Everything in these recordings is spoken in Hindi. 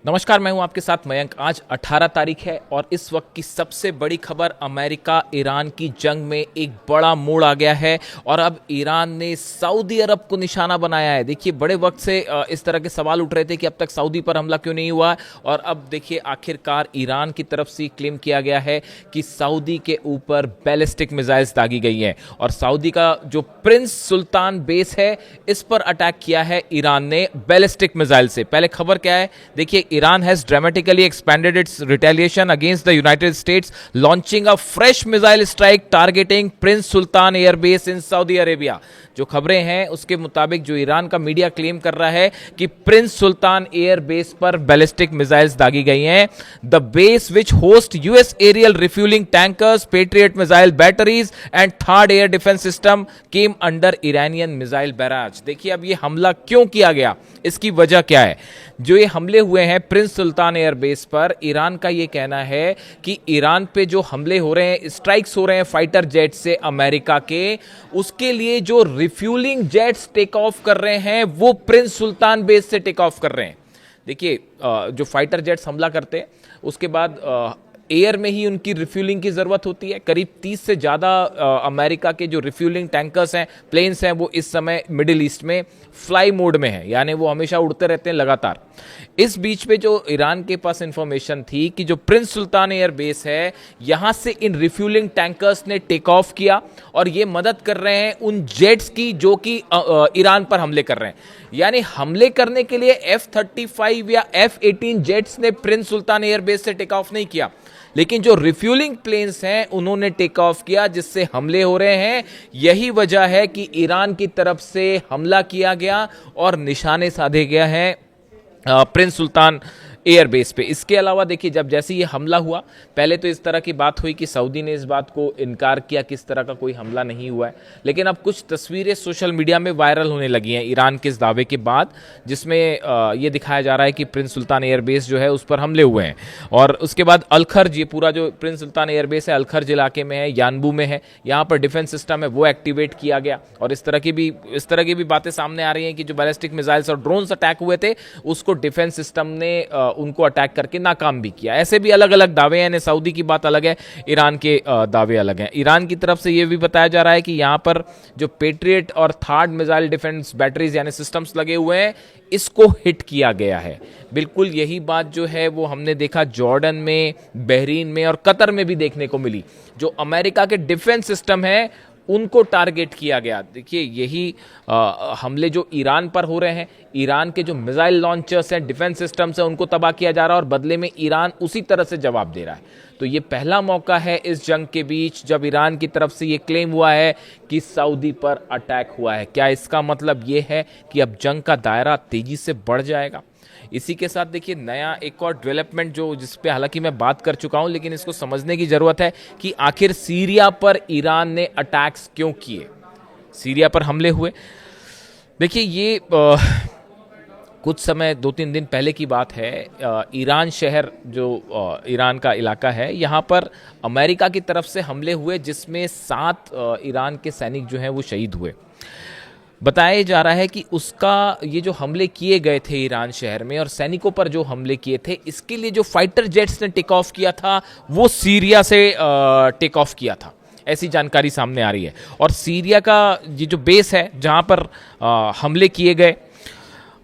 नमस्कार, मैं हूं आपके साथ मयंक। आज 18 तारीख है और इस वक्त की सबसे बड़ी खबर, अमेरिका ईरान की जंग में एक बड़ा मोड़ आ गया है और अब ईरान ने सऊदी अरब को निशाना बनाया है। देखिए, बड़े वक्त से इस तरह के सवाल उठ रहे थे कि अब तक सऊदी पर हमला क्यों नहीं हुआ, और अब देखिए आखिरकार ईरान की तरफ से क्लेम किया गया है कि सऊदी के ऊपर बैलिस्टिक मिसाइल्स दागी गई हैं और सऊदी का जो प्रिंस सुल्तान बेस है इस पर अटैक किया है ईरान ने बैलिस्टिक मिसाइल से। पहले खबर क्या है, देखिए, Iran has dramatically expanded its retaliation against the United States, launching a fresh missile strike targeting Prince Sultan Air Base in Saudi Arabia। जो खबरें हैं उसके मुताबिक जो ईरान का मीडिया क्लेम कर रहा है कि प्रिंस सुल्तान एयर बेस पर बैलिस्टिक मिसाइल्स दागी गई हैं। The base which host US aerial refuelling tankers, Patriot missile batteries and third air defence system came under Iranian missile barrage. देखिए, अब ये हमला क्यों किया गया, इसकी वजह क्या है। जो ये हमले हुए हैं प्रिंस सुल्तान एयर बेस पर, ईरान का ये कहना है कि ईरान पे जो हमले हो रहे हैं, स्ट्राइक्स हो रहे हैं फाइटर जेट से अमेरिका के, उसके लिए जो रिफ्यूलिंग जेट्स टेक ऑफ कर रहे हैं वो प्रिंस सुल्तान बेस से टेक ऑफ कर रहे हैं। देखिए, जो फाइटर जेट्स हमला करते हैं उसके बाद एयर में ही उनकी रिफ्यूलिंग की ज़रूरत होती है। करीब 30 से ज़्यादा अमेरिका के जो रिफ्यूलिंग टैंकर्स हैं, प्लेन्स हैं, वो इस समय मिडिल ईस्ट में फ्लाई मोड में है, यानी वो हमेशा उड़ते रहते हैं लगातार। इस बीच में जो ईरान के पास इंफॉर्मेशन थी कि जो प्रिंस सुल्तान एयर बेस है, यहां से इन रिफ्यूलिंग टैंकर्स ने टेक ऑफ किया और ये मदद कर रहे हैं उन जेट्स की जो कि ईरान पर हमले कर रहे हैं। यानी हमले करने के लिए F-35 या F-18 जेट्स ने प्रिंस सुल्तान एयर बेस से टेक ऑफ नहीं किया, लेकिन जो रिफ्यूलिंग प्लेन्स हैं उन्होंने टेक ऑफ किया, जिससे हमले हो रहे हैं। यही वजह है कि ईरान की तरफ से हमला किया गया और निशाने साधे गया है प्रिंस सुल्तान एयर बेस पे। इसके अलावा देखिए, जब जैसे ये हमला हुआ, पहले तो इस तरह की बात हुई कि सऊदी ने इस बात को इनकार किया कि इस तरह का कोई हमला नहीं हुआ है, लेकिन अब कुछ तस्वीरें सोशल मीडिया में वायरल होने लगी हैं ईरान के इस दावे के बाद, जिसमें ये दिखाया जा रहा है कि प्रिंस सुल्तान एयर बेस जो है उस पर हमले हुए हैं। और उसके बाद अलखर्ज, ये पूरा जो प्रिंस सुल्तान एयर बेस है अलखर्ज इलाके में है, यानबू में है, यहाँ पर डिफेंस सिस्टम है वो एक्टिवेट किया गया। और इस तरह की भी बातें सामने आ रही हैं कि जो बैलिस्टिक मिसाइल्स और ड्रोन्स अटैक हुए थे उसको डिफेंस सिस्टम ने उनको अटैक करके नाकाम भी किया। ऐसे भी अलग अलग दावे हैं, सऊदी की बात अलग है, ईरान के दावे अलग हैं। ईरान की तरफ से यह भी बताया जा रहा है कि यहां पर जो पेट्रियट और थर्ड मिसाइल डिफेंस बैटरीज यानी सिस्टम्स लगे हुए हैं, इसको हिट किया गया है। बिल्कुल यही बात जो है वो हमने देखा जॉर्डन में, बहरीन में और कतर में भी देखने को मिली। जो अमेरिका के डिफेंस सिस्टम है उनको टारगेट किया गया। देखिए, यही हमले जो ईरान पर हो रहे हैं, ईरान के जो मिसाइल लॉन्चर्स हैं, डिफेंस सिस्टम्स हैं, उनको तबाह किया जा रहा है और बदले में ईरान उसी तरह से जवाब दे रहा है। तो ये पहला मौका है इस जंग के बीच जब ईरान की तरफ से ये क्लेम हुआ है कि सऊदी पर अटैक हुआ है। क्या इसका मतलब ये है कि अब जंग का दायरा तेजी से बढ़ जाएगा? इसी के साथ देखिए, नया एक और डेवलपमेंट जो जिस पे हालांकि मैं बात कर चुका हूं, लेकिन इसको समझने की जरूरत है कि आखिर सीरिया पर ईरान ने अटैक्स क्यों किए, सीरिया पर हमले हुए। देखिए, ये कुछ समय 2-3 दिन पहले की बात है। ईरान शहर जो ईरान का इलाका है, यहाँ पर अमेरिका की तरफ से हमले हुए जिसमें 7 ईरान के सैनिक जो हैं वो शहीद हुए। बताया जा रहा है कि उसका ये जो हमले किए गए थे ईरान शहर में और सैनिकों पर जो हमले किए थे, इसके लिए जो फाइटर जेट्स ने टेक ऑफ किया था वो सीरिया से टेक ऑफ किया था, ऐसी जानकारी सामने आ रही है। और सीरिया का ये जो बेस है जहां पर हमले किए गए,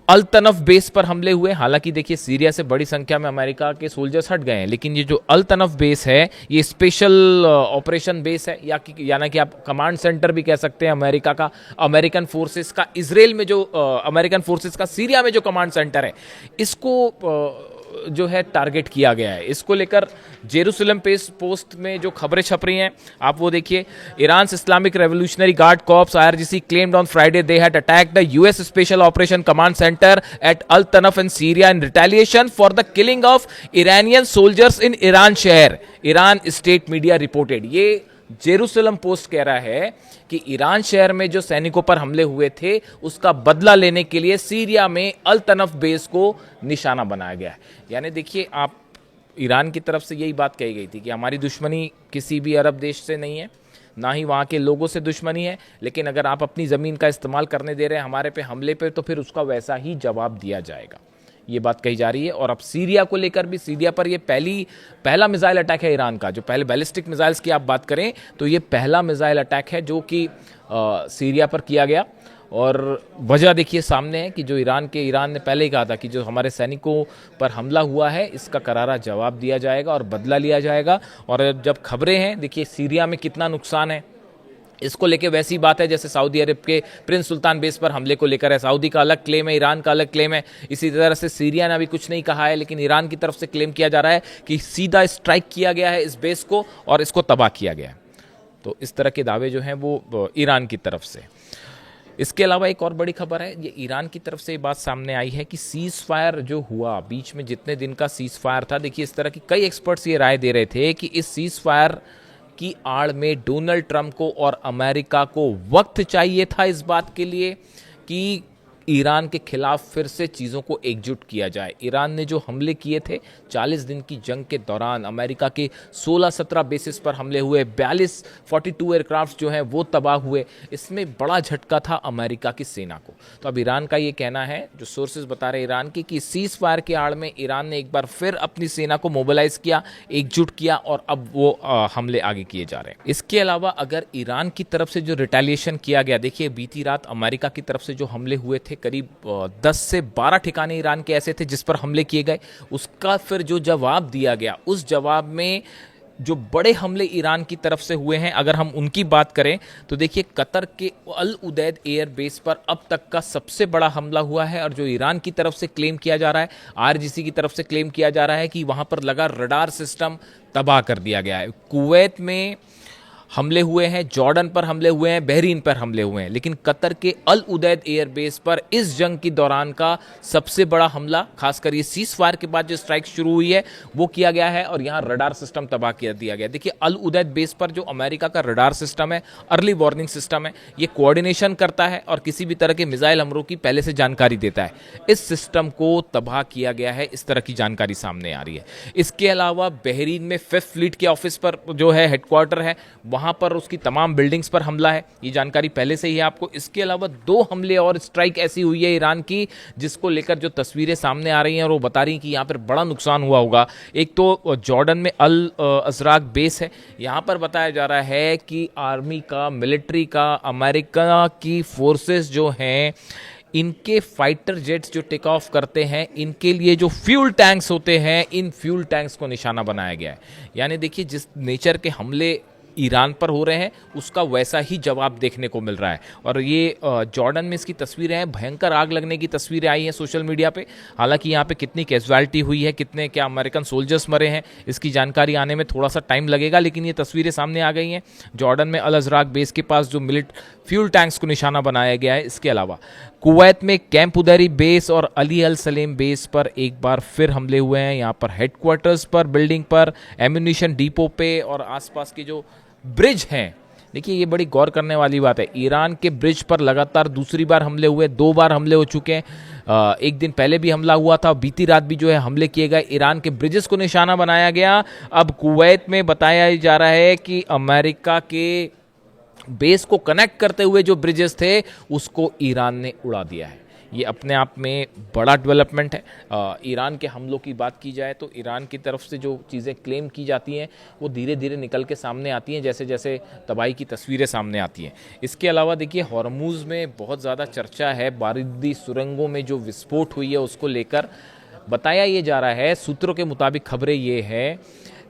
अल तनफ बेस पर हमले हुए। हालांकि देखिए, सीरिया से बड़ी संख्या में अमेरिका के सोल्जर्स हट गए हैं, लेकिन ये जो अल तनफ बेस है ये स्पेशल ऑपरेशन बेस है, यानी कि आप कमांड सेंटर भी कह सकते हैं अमेरिका का, अमेरिकन फोर्सेस का। इजराइल में जो अमेरिकन फोर्सेस का सीरिया में जो कमांड सेंटर है, इसको जो है टारगेट किया गया है। इसको लेकर जेरूसलम पोस्ट में जो खबरें छप रही हैं आप वो देखिए। Iran Islamic revolutionary guard corps IRGC claimed on Friday they had attacked the US Special Operation Command Center at Al Tanaf in Syria in retaliation for the killing of Iranian soldiers in Iran शहर, ईरान स्टेट मीडिया रिपोर्टेड। ये जेरूसलम पोस्ट कह रहा है कि ईरान शहर में जो सैनिकों पर हमले हुए थे उसका बदला लेने के लिए सीरिया में अल तनफ बेस को निशाना बनाया गया है। यानी देखिए, आप ईरान की तरफ से यही बात कही गई थी कि हमारी दुश्मनी किसी भी अरब देश से नहीं है, ना ही वहाँ के लोगों से दुश्मनी है, लेकिन अगर आप अपनी ज़मीन का इस्तेमाल करने दे रहे हैं हमारे पे हमले पे, तो फिर उसका वैसा ही जवाब दिया जाएगा। ये बात कही जा रही है। और अब सीरिया को लेकर भी, सीरिया पर ये पहला मिसाइल अटैक है ईरान का। जो पहले बैलिस्टिक मिसाइल्स की आप बात करें तो ये पहला मिसाइल अटैक है जो कि सीरिया पर किया गया। और वजह देखिए सामने है कि जो ईरान ने पहले ही कहा था कि जो हमारे सैनिकों पर हमला हुआ है इसका करारा जवाब दिया जाएगा और बदला लिया जाएगा। और जब खबरें हैं, देखिए सीरिया में कितना नुकसान है, इसको लेके वैसी बात है जैसे सऊदी अरब के प्रिंस सुल्तान बेस पर हमले को लेकर है। सऊदी का अलग क्लेम है, ईरान का अलग क्लेम है। इसी तरह से सीरिया ने अभी कुछ नहीं कहा है, लेकिन ईरान की तरफ से क्लेम किया जा रहा है कि सीधा स्ट्राइक किया गया है इस बेस को और इसको तबाह किया गया है। तो इस तरह के दावे जो हैं वो ईरान की तरफ से। इसके अलावा एक और बड़ी खबर है, ये ईरान की तरफ से ये बात सामने आई है कि सीज फायर जो हुआ, बीच में जितने दिन का सीज फायर था, देखिए इस तरह की कई एक्सपर्ट्स ये राय दे रहे थे कि इस सीज फायर की आड़ में डोनाल्ड ट्रंप को और अमेरिका को वक्त चाहिए था इस बात के लिए कि ईरान के खिलाफ फिर से चीज़ों को एकजुट किया जाए। ईरान ने जो हमले किए थे 40 दिन की जंग के दौरान, अमेरिका के 16-17 बेसिस पर हमले हुए, 42 एयरक्राफ्ट जो हैं वो तबाह हुए, इसमें बड़ा झटका था अमेरिका की सेना को। तो अब ईरान का ये कहना है, जो सोर्सेज बता रहे ईरान की, कि सीज फायर के आड़ में ईरान ने एक बार फिर अपनी सेना को मोबिलाइज किया, एकजुट किया और अब वो हमले आगे किए जा रहे हैं। इसके अलावा अगर ईरान की तरफ से जो रिटेलिएशन किया गया, देखिए बीती रात अमेरिका की तरफ से जो हमले हुए थे, करीब 10 से 12 ठिकाने ईरान के ऐसे थे जिस पर हमले किए गए, उसका फिर जो जवाब दिया गया, उस जवाब में जो बड़े हमले ईरान की तरफ से हुए हैं, अगर हम उनकी बात करें तो देखिए कतर के अल उदैद एयर बेस पर अब तक का सबसे बड़ा हमला हुआ है। और जो ईरान की तरफ से क्लेम किया जा रहा है, आरजीसी की तरफ से क्लेम किया जा रहा है कि वहां पर लगा रडार सिस्टम तबाह कर दिया गया है। कुवैत में हमले हुए हैं, जॉर्डन पर हमले हुए हैं, बहरीन पर हमले हुए हैं, लेकिन कतर के अल उदैद एयरबेस पर इस जंग की दौरान का सबसे बड़ा हमला, खासकर ये सीज फायर के बाद जो स्ट्राइक शुरू हुई है वो किया गया है और यहाँ रडार सिस्टम तबाह कर दिया गया। देखिए अल उदैद बेस पर जो अमेरिका का रडार सिस्टम है, अर्ली वार्निंग सिस्टम है, ये कोऑर्डिनेशन करता है और किसी भी तरह के मिसाइल हमलों की पहले से जानकारी देता है। इस सिस्टम को तबाह किया गया है, इस तरह की जानकारी सामने आ रही है। इसके अलावा बहरीन में 5th फ्लीट के ऑफिस पर जो है हेडक्वार्टर है, वहां पर उसकी तमाम बिल्डिंग्स पर हमला है, ये जानकारी पहले से ही है आपको। इसके अलावा 2 हमले और स्ट्राइक ऐसी हुई है ईरान की जिसको लेकर जो तस्वीरें सामने आ रही हैं और वो बता रही हैं कि यहाँ पर बड़ा नुकसान हुआ होगा। एक तो जॉर्डन में अल अजराक बेस है, यहाँ पर बताया जा रहा है कि आर्मी का, मिलिट्री का, अमेरिका की फोर्सेस जो हैं, इनके फाइटर जेट्स जो टेक ऑफ करते हैं, इनके लिए जो फ्यूल टैंक्स होते हैं, इन फ्यूल टैंक्स को निशाना बनाया गया है। यानी देखिए जिस नेचर के हमले ईरान पर हो रहे हैं उसका वैसा ही जवाब देखने को मिल रहा है। और ये जॉर्डन में इसकी तस्वीरें हैं, भयंकर आग लगने की तस्वीरें आई हैं सोशल मीडिया पे। हालांकि यहाँ पे कितनी कैजुअलिटी हुई है, कितने क्या अमेरिकन सोल्जर्स मरे हैं, इसकी जानकारी आने में थोड़ा सा टाइम लगेगा, लेकिन ये तस्वीरें सामने आ गई हैं। जॉर्डन में अल अजराक बेस के पास जो फ्यूल टैंक्स को निशाना बनाया गया है। इसके अलावा कुवैत में कैंप उदैरी बेस और अली अल सलेम बेस पर एक बार फिर हमले हुए हैं। यहाँ पर हेडक्वार्टर्स पर, बिल्डिंग पर, एम्यूनिशन डिपो पे और आसपास के जो ब्रिज हैं, देखिए ये बड़ी गौर करने वाली बात है, ईरान के ब्रिज पर लगातार दूसरी बार हमले हुए, 2 बार हमले हो चुके हैं। एक दिन पहले भी हमला हुआ था, बीती रात भी जो है हमले किए गए, ईरान के ब्रिजेस को निशाना बनाया गया। अब कुवैत में बताया जा रहा है कि अमेरिका के बेस को कनेक्ट करते हुए जो ब्रिजेस थे उसको ईरान ने उड़ा दिया है। ये अपने आप में बड़ा डेवलपमेंट है। ईरान के हमलों की बात की जाए तो ईरान की तरफ से जो चीज़ें क्लेम की जाती हैं वो धीरे धीरे निकल के सामने आती हैं, जैसे जैसे तबाही की तस्वीरें सामने आती हैं। इसके अलावा देखिए हॉर्मुज़ में बहुत ज़्यादा चर्चा है, बारूदी सुरंगों में जो विस्फोट हुई है उसको लेकर बताया ये जा रहा है, सूत्रों के मुताबिक खबरें ये है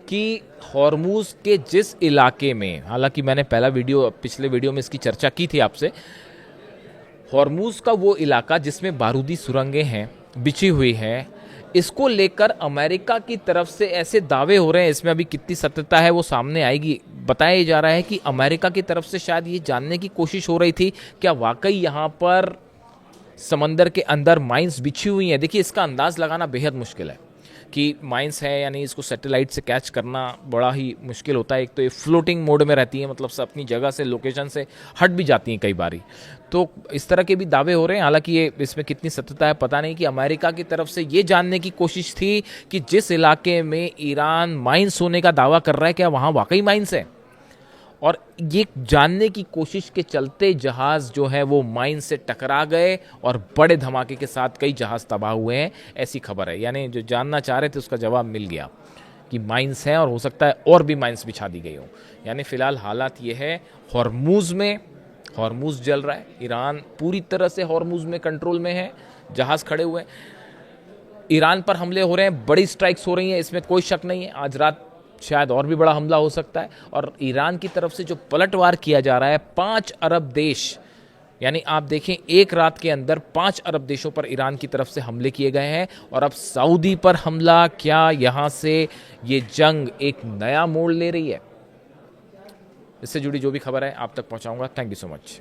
कि हॉर्मुज़ के जिस इलाके में, हालांकि मैंने पिछले वीडियो में इसकी चर्चा की थी आपसे, हॉर्मुज़ का वो इलाका जिसमें बारूदी सुरंगें हैं, बिछी हुई हैं, इसको लेकर अमेरिका की तरफ से ऐसे दावे हो रहे हैं, इसमें अभी कितनी सत्यता है वो सामने आएगी। बताया जा रहा है कि अमेरिका की तरफ से शायद ये जानने की कोशिश हो रही थी क्या वाकई यहाँ पर समंदर के अंदर माइंस बिछी हुई हैं। देखिए इसका अंदाज़ लगाना बेहद मुश्किल है कि माइंस है या नहीं, इसको सैटेलाइट से कैच करना बड़ा ही मुश्किल होता है। एक तो ये फ्लोटिंग मोड में रहती है, मतलब अपनी जगह से, लोकेशन से हट भी जाती हैं कई बारी, तो इस तरह के भी दावे हो रहे हैं। हालांकि ये इसमें कितनी सत्यता है पता नहीं, कि अमेरिका की तरफ से ये जानने की कोशिश थी कि जिस इलाके में ईरान माइंस होने का दावा कर रहा है क्या वहाँ वाकई माइंस है। और ये जानने की कोशिश के चलते जहाज़ जो है वो माइन से टकरा गए और बड़े धमाके के साथ कई जहाज़ तबाह हुए हैं, ऐसी खबर है। यानी जो जानना चाह रहे थे उसका जवाब मिल गया कि माइंस हैं और हो सकता है और भी माइंस बिछा दी गई हो। यानी फ़िलहाल हालात ये है, हॉर्मूज़ जल रहा है, ईरान पूरी तरह से हॉर्मूज़ में कंट्रोल में है, जहाज़ खड़े हुए हैं, ईरान पर हमले हो रहे हैं, बड़ी स्ट्राइक्स हो रही हैं, इसमें कोई शक नहीं है। आज रात शायद और भी बड़ा हमला हो सकता है। और ईरान की तरफ से जो पलटवार किया जा रहा है, 5 अरब देश, यानी आप देखें एक रात के अंदर 5 अरब देशों पर ईरान की तरफ से हमले किए गए हैं। और अब सऊदी पर हमला, क्या यहाँ से ये जंग एक नया मोड़ ले रही है? इससे जुड़ी जो भी खबर है आप तक पहुँचाऊँगा। Thank you so much.